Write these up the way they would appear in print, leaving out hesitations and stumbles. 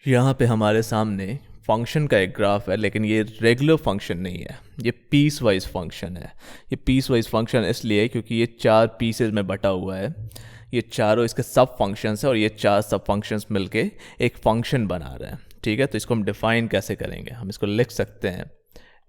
यहाँ पे हमारे सामने फंक्शन का एक ग्राफ है, लेकिन ये रेगुलर फंक्शन नहीं है, ये पीस वाइज फंक्शन है। ये पीस वाइज फंक्शन इसलिए क्योंकि ये 4 पीसेज में बटा हुआ है। ये चारों इसके सब फंक्शंस हैं और ये 4 सब फंक्शंस मिलके एक फंक्शन बना रहे हैं। ठीक है, तो इसको हम डिफाइन कैसे करेंगे? हम इसको लिख सकते हैं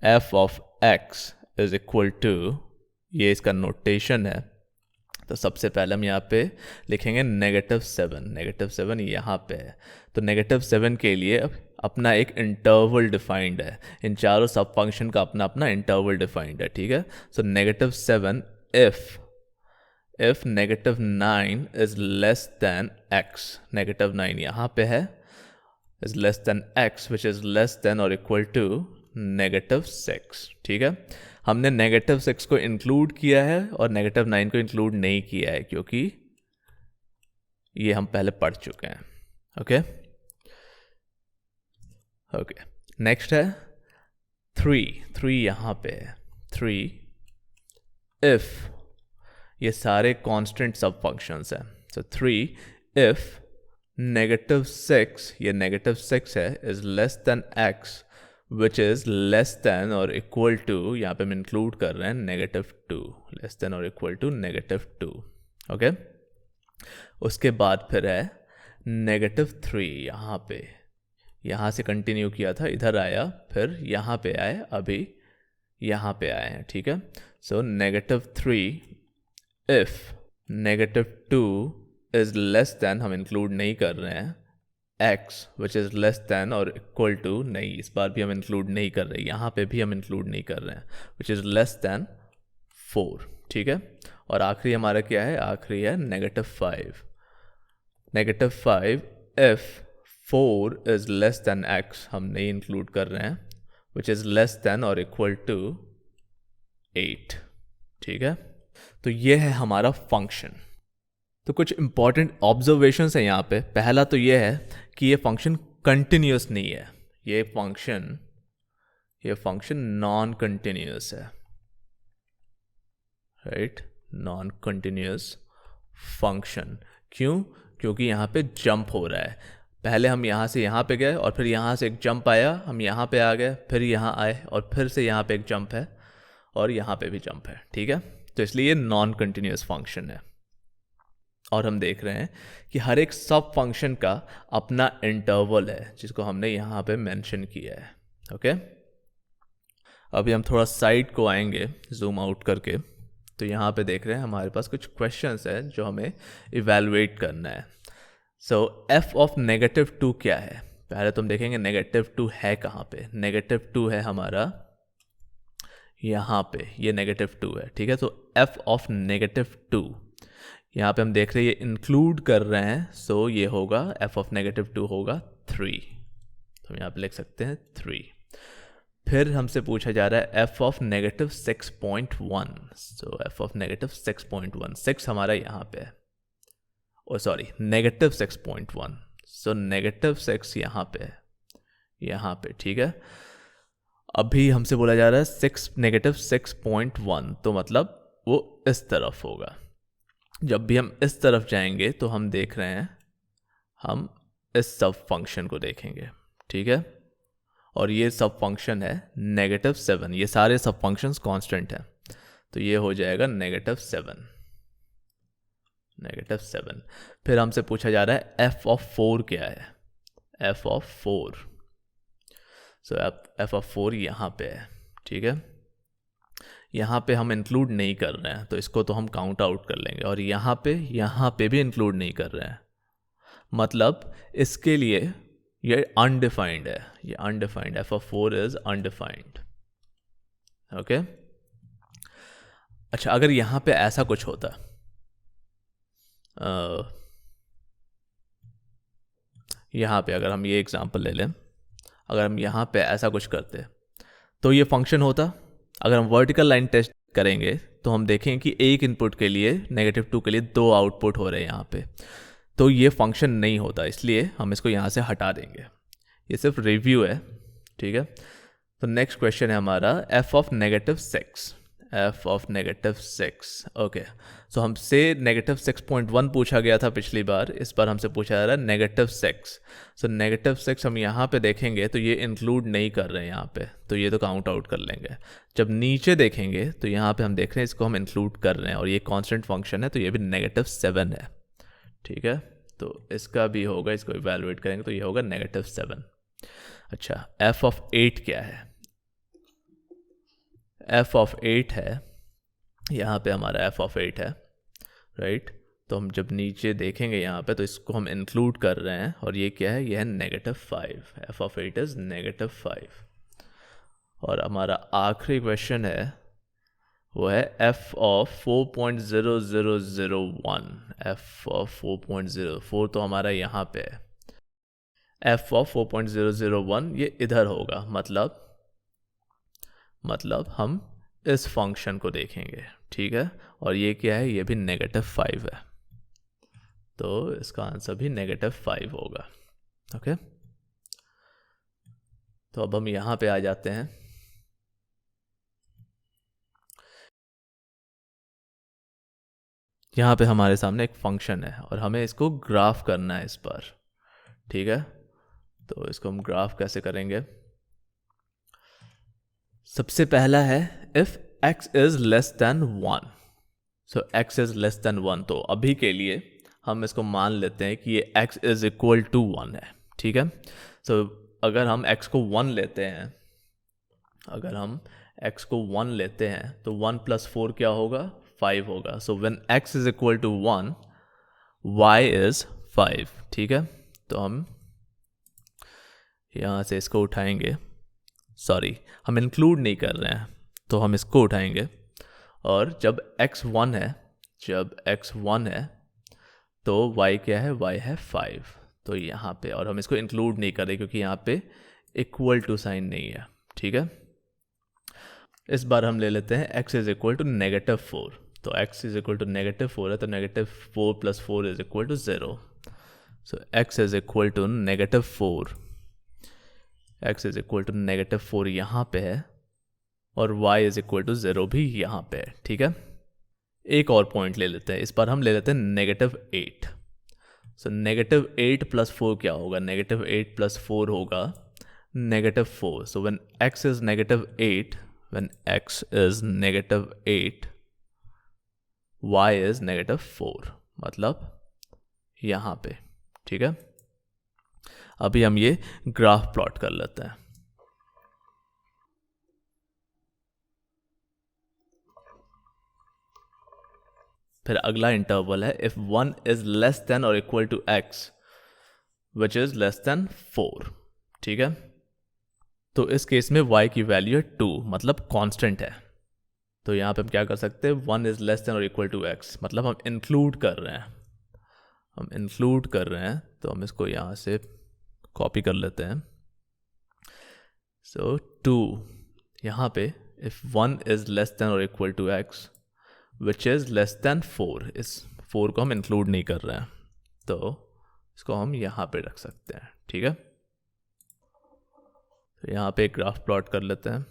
f of x is equal to, ये इसका नोटेशन है। तो सबसे पहले हम यहाँ पे लिखेंगे -7। -7 यहाँ पे है, तो -7 के लिए अपना एक इंटरवल डिफाइंड है। इन चारों सब फंक्शन का अपना अपना इंटरवल डिफाइंड है। ठीक है, सो -7 if -9 is less then x, -9 यहाँ पे है, is less then x which is less than और इक्वल टू -6। ठीक है, हमने -6 को इंक्लूड किया है और -9 को इंक्लूड नहीं किया है क्योंकि ये हम पहले पढ़ चुके हैं। ओके ओके, नेक्स्ट है 3 यहाँ पे है। 3 इफ, ये सारे कांस्टेंट सब फंक्शंस हैं। सो 3 इफ -6, ये -6 है, is less then x which is less than और इक्वल टू, यहाँ पे हम इंक्लूड कर रहे हैं -2, लेस देन और इक्वल टू -2। ओके, उसके बाद फिर है -3 यहाँ पे, यहाँ से कंटिन्यू किया था, इधर आया, फिर यहाँ पे आए, अभी यहाँ पे आए हैं। ठीक है, सो -3 इफ -2 इज लेस देन, हम इंक्लूड नहीं कर रहे हैं, x which is less than और इक्वल टू, नहीं इस बार भी हम इंक्लूड नहीं कर रहे, यहाँ पे भी हम इंक्लूड नहीं कर रहे हैं, विच इज़ लेस देन 4। ठीक है, और आखिरी हमारा क्या है? आखिरी है -5। -5 if 4 is less then x, हम नहीं इंक्लूड कर रहे हैं, विच इज़ लेस देन और इक्वल टू 8। ठीक है, तो ये है हमारा फंक्शन। तो कुछ इंपॉर्टेंट ऑब्जर्वेशंस हैं यहाँ पे। पहला तो ये है कि ये फंक्शन कंटिन्यूस नहीं है, ये फंक्शन नॉन कंटिन्यूस है, राइट? Non continuous function. क्यों? क्योंकि यहाँ पे जंप हो रहा है। पहले हम यहाँ से यहाँ पे गए और फिर यहाँ से एक जंप आया, हम यहाँ पे आ गए, फिर यहाँ आए और फिर से यहाँ पे एक जंप है और यहाँ पे भी जंप है। ठीक है, तो इसलिए ये नॉन कंटिन्यूस फंक्शन है। और हम देख रहे हैं कि हर एक सब फंक्शन का अपना इंटरवल है, जिसको हमने यहाँ पे मेंशन किया है। ओके, अभी हम थोड़ा साइड को आएंगे जूम आउट करके, तो यहाँ पे देख रहे हैं हमारे पास कुछ क्वेश्चंस हैं जो हमें इवैल्यूएट करना है। सो f ऑफ -2 क्या है? पहले तो हम देखेंगे -2 है कहाँ पे। -2 है हमारा यहाँ पे, ये -2 है। ठीक है, तो f ऑफ -2, यहाँ पे हम देख रहे हैं ये इंक्लूड कर रहे हैं, सो ये होगा f ऑफ -2 होगा 3, तो हम यहाँ पे लिख सकते हैं 3। फिर हमसे पूछा जा रहा है f of -6.1, so f of -6.1, 6 हमारा यहाँ पे है, ओ सॉरी -6.1, सो -6 यहाँ पे है, यहाँ पे। ठीक है, अभी हमसे बोला जा रहा है -6.1, तो मतलब वो इस तरफ होगा। जब भी हम इस तरफ जाएंगे तो हम देख रहे हैं, हम इस सब फंक्शन को देखेंगे। ठीक है, और ये सब फंक्शन है -7, ये सारे सब फंक्शंस कांस्टेंट हैं, तो ये हो जाएगा -7। फिर हमसे पूछा जा रहा है f ऑफ 4 क्या है? f of 4, so f of 4 यहाँ पे है। ठीक है, यहाँ पे हम इंक्लूड नहीं कर रहे हैं, तो इसको तो हम काउंट आउट कर लेंगे, और यहाँ पे भी इंक्लूड नहीं कर रहे हैं, मतलब इसके लिए ये अनडिफाइंड है, ये undefined, f of 4 is undefined. Okay, अच्छा, अगर यहाँ पे ऐसा कुछ होता, यहाँ पे अगर हम ये एग्जांपल ले लें, अगर हम यहाँ पे ऐसा कुछ करते तो ये फंक्शन होता। अगर हम वर्टिकल लाइन टेस्ट करेंगे तो हम देखें कि एक इनपुट के लिए -2 के लिए 2 आउटपुट हो रहे हैं यहाँ पे, तो ये फंक्शन नहीं होता, इसलिए हम इसको यहाँ से हटा देंगे। ये सिर्फ रिव्यू है। ठीक है, तो नेक्स्ट क्वेश्चन है हमारा f of -6। F of -6। Okay, so हमसे -6.1 पूछा गया था पिछली बार, इस बार हमसे पूछा जा रहा है -6। सो -6 हम यहाँ पे देखेंगे तो ये इंक्लूड नहीं कर रहे हैं यहाँ पे, तो ये तो काउंट आउट कर लेंगे। जब नीचे देखेंगे तो यहाँ पे हम देख रहे हैं इसको हम इंक्लूड कर रहे हैं, और ये कांस्टेंट फंक्शन है तो ये भी -7 है। ठीक है, तो इसका भी होगा, इसको इवेलुएट करेंगे तो ये होगा -7। अच्छा, एफ ऑफ 8 क्या है? एफ ऑफ 8 है, यहाँ पे हमारा एफ ऑफ 8 है, राइट। तो हम जब नीचे देखेंगे यहाँ पे तो इसको हम इंक्लूड कर रहे हैं, और ये क्या है? ये है -5। F of 8 is -5। और हमारा आखिरी क्वेश्चन है वो है एफ ऑफ 4.0001। एफ ऑफ 4.04 तो हमारा यहाँ पे है, एफ ऑफ 4.001 ये इधर होगा, मतलब हम इस फंक्शन को देखेंगे। ठीक है, और ये क्या है? ये भी -5 है, तो इसका आंसर भी -5 होगा। ओके, तो अब हम यहाँ पे आ जाते हैं। यहाँ पे हमारे सामने एक फंक्शन है और हमें इसको ग्राफ करना है इस पर। ठीक है, तो इसको हम ग्राफ कैसे करेंगे? सबसे पहला है if x is less then 1। So x is less then 1, तो अभी के लिए हम इसको मान लेते हैं कि ये x इज इक्वल टू 1 है। ठीक है, सो अगर हम x को 1 लेते हैं, तो 1 + 4 क्या होगा? 5 होगा। So when x is equal to 1, y is 5। ठीक है, तो हम यहाँ से इसको उठाएंगे, सॉरी हम इंक्लूड नहीं कर रहे हैं, तो हम इसको उठाएंगे, और जब x 1 है तो y क्या है? y है 5। तो यहाँ पे, और हम इसको इंक्लूड नहीं कर रहे क्योंकि यहाँ पे इक्वल टू साइन नहीं है। ठीक है, इस बार हम ले लेते हैं x इज इक्वल टू -4। तो x इज इक्वल टू -4 है, तो -4 + 4 is equal to 0। So x is equal to -4, x is equal to -4 यहाँ पे है, और y इज इक्वल टू 0 भी यहाँ पे है। ठीक है, एक और पॉइंट ले लेते हैं, इस बार हम ले लेते हैं -8। सो -8 + 4 क्या होगा? -8 + 4 होगा -4। सो when x is -8, y is -4, मतलब यहाँ पे। ठीक है, अभी हम ये ग्राफ प्लॉट कर लेते हैं। फिर अगला इंटरवल है इफ 1 इज लेस देन और equal to x which is less than 4। ठीक है, तो इस केस में y की वैल्यू है 2, मतलब कांस्टेंट है। तो यहाँ पे हम क्या कर सकते हैं? 1 इज लेस देन और इक्वल टू x, मतलब हम इंक्लूड कर रहे हैं, तो हम इसको यहाँ से कॉपी कर लेते हैं। सो 2 यहाँ पे इफ 1 इज लेस देन और equal to x which is less than 4, इस 4 को हम इंक्लूड नहीं कर रहे हैं, तो इसको हम यहाँ पे रख सकते हैं। ठीक है, तो यहाँ पे एक ग्राफ प्लॉट कर लेते हैं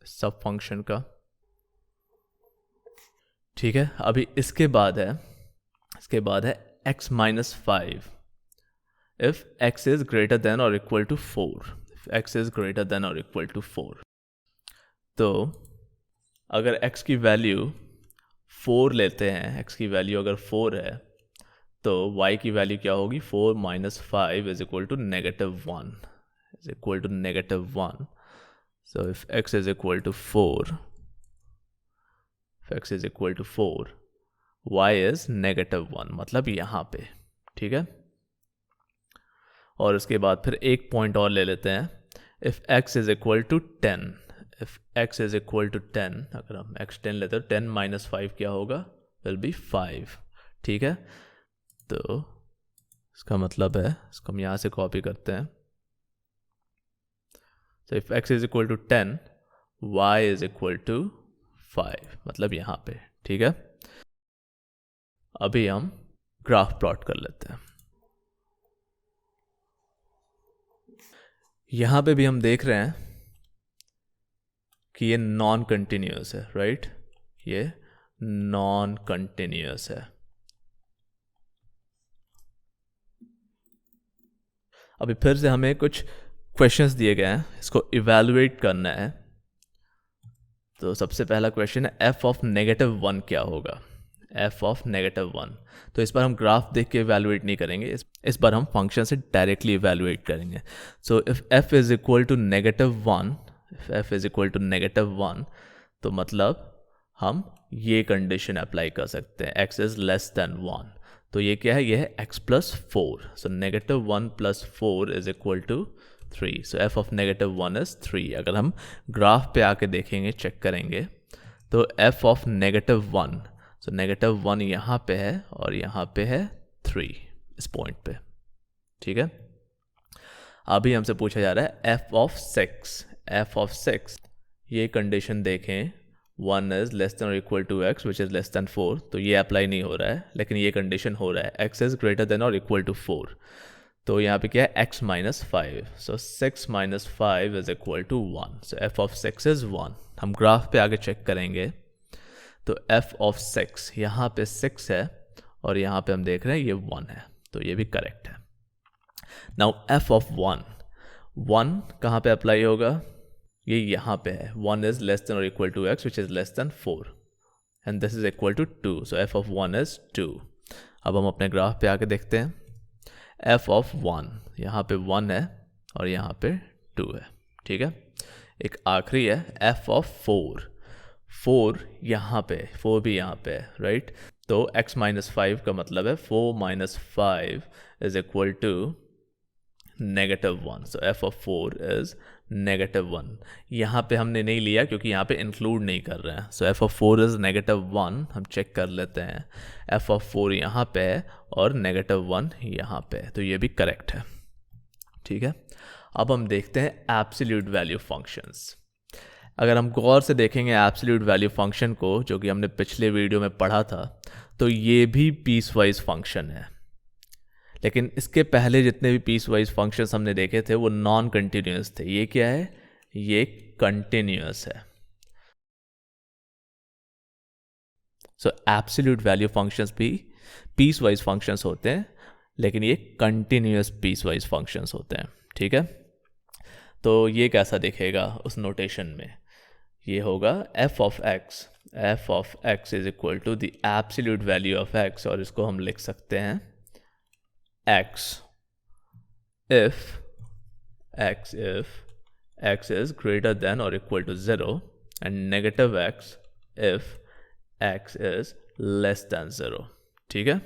सब फंक्शन का। ठीक है, अभी इसके बाद है x - 5 if x is greater than और इक्वल टू 4। तो अगर x की वैल्यू 4 लेते हैं, x की वैल्यू अगर 4 है, तो y की वैल्यू क्या होगी? 4 - 5 is equal to -1। So if x is equal to 4, y is -1, मतलब यहाँ पे। ठीक है, और उसके बाद फिर एक पॉइंट और ले लेते हैं, if x is equal to 10। अगर हम x 10 लेते हैं, 10 - 5 क्या होगा? Will be 5। ठीक है, तो इसका मतलब है, इसको हम यहाँ से कॉपी करते हैं। तो if x is equal to 10, y is equal to 5, मतलब यहाँ पे। ठीक है, अभी हम ग्राफ प्लॉट कर लेते हैं। यहाँ पे भी हम देख रहे हैं कि ये नॉन कंटिन्यूस है, राइट, ये नॉन कंटिन्यूस है। अभी फिर से हमें कुछ क्वेश्चंस दिए गए हैं, इसको इवैल्यूएट करना है। तो सबसे पहला क्वेश्चन है एफ ऑफ -1 क्या होगा, एफ ऑफ -1। तो इस बार हम ग्राफ देख के इवैल्यूएट नहीं करेंगे, इस बार हम फंक्शन से डायरेक्टली इवैल्यूएट करेंगे। So if F is equal to -1, if F is equal to -1, तो मतलब हम ये कंडीशन अप्लाई कर सकते हैं, x इज लेस देन 1। तो ये क्या है, ये है x plus 4। So -1 plus 4 is equal to 3। So F of -1 is 3। अगर हम ग्राफ पे आके देखेंगे, चेक करेंगे, तो एफ ऑफ -1, सो -1 यहाँ पे है और यहाँ पे है 3 इस पॉइंट पे, ठीक है। अभी हमसे पूछा जा रहा है एफ ऑफ 6, एफ ऑफ 6, ये कंडीशन देखें, 1 इज लेस देन और equal to x which is less than 4, तो ये अप्लाई नहीं हो रहा है, लेकिन ये कंडीशन हो रहा है, x इज ग्रेटर देन और इक्वल टू 4। तो यहाँ पे क्या है, x minus 5। So 6 minus 5 is equal to 1। So F of 6 is 1। हम ग्राफ पे आगे चेक करेंगे, तो एफ ऑफ 6, यहाँ पे 6 है और यहाँ पे हम देख रहे हैं ये 1 है, तो ये भी करेक्ट है। नाउ एफ ऑफ 1 कहाँ पे अप्लाई होगा, ये यहाँ पे है, 1 इज लेस देन और equal to x which is less than 4 and this is equal to 2। So F of 1 is 2। अब हम अपने ग्राफ पे आके देखते हैं, एफ ऑफ 1, यहाँ पे 1 है और यहाँ पे 2 है, ठीक है। एक आखिरी है एफ ऑफ 4 यहाँ पे, 4 भी यहाँ पे है, राइट। तो x माइनस 5 का मतलब है 4 minus 5 is equal to -1। So F of 4 is -1। यहाँ पे हमने नहीं लिया क्योंकि यहाँ पे इंक्लूड नहीं कर रहे हैं। सो एफ ऑफ 4 इज -1। हम चेक कर लेते हैं, एफ ऑफ 4 यहाँ पे है और -1 यहाँ पे है, तो ये भी करेक्ट है, ठीक है। अब हम देखते हैं एब्सोल्यूट वैल्यू फंक्शंस। अगर हम गौर से देखेंगे एब्सोल्यूट वैल्यू फंक्शन को, जो कि हमने पिछले वीडियो में पढ़ा था, तो ये भी पीस वाइज फंक्शन है। लेकिन इसके पहले जितने भी पीस वाइज फंक्शंस हमने देखे थे वो नॉन कंटिन्यूस थे। ये क्या है, ये कंटिन्यूस है। सो एब्सोल्यूट वैल्यू फंक्शंस भी पीस वाइज फंक्शंस होते हैं, लेकिन ये कंटिन्यूस पीस वाइज फंक्शंस होते हैं, ठीक है। तो ये कैसा दिखेगा उस नोटेशन में, ये होगा F of X is equal to the absolute value of X, और इसको हम लिख सकते हैं x if x is greater than or equal to 0 and negative x if x is less than 0, ठीक है।